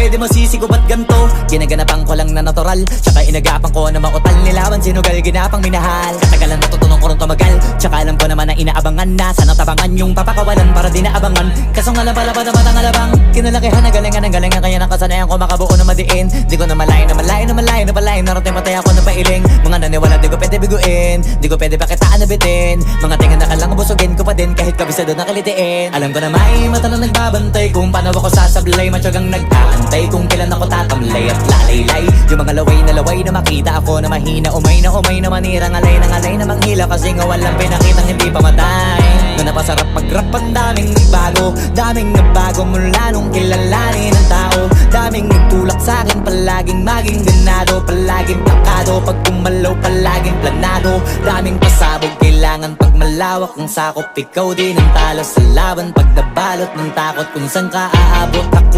pwede mo sisigo ba't ganto? Ginaganapan ko lang na natural, tsaka inagapan ko na mautal. Nilawan sinugal, ginapang minahal. Katagalan natutunan ko rin tumagal, tsaka alam ko naman na inaabangan na. Sana tabangan yung papakawalan para di naabangan. Kaso nga lang pala pa naman ang alabang. Kinalakihan ang galingan kaya nakasanayan ko makabuo na madiin. Di ko na malayo na malayo na malayo na palayo. Narating patay ako na pailing. Mga naniwala di ko pwede biguin, di ko pwede pakitaan na bitin. Mga tingan na kalang busugin ko pa din kahit kabisado na kalitiin. Alam ko na may mata na nagbabantay kung paano ako sasablay. Matyagang nag-aantay kung kailan ako tatamlay at lalaylay. Yung mga laway na makita ako na mahina. Umay na manira, ngalay na manghila. Kasi nga walang pinakitang hindi pamatay. Na napasarap mag-rap ang daming nagbago mula nung kilalanin ang tao. Daming nagtulak sa'kin, palaging maging ganado. Palaging plakado, pag kumalaw palaging planado. Daming pasabog, kailangan pag malawak ang sakop. Ikaw din ang talo sa laban pag nabalot ng takot kung saan ka aabot. Ako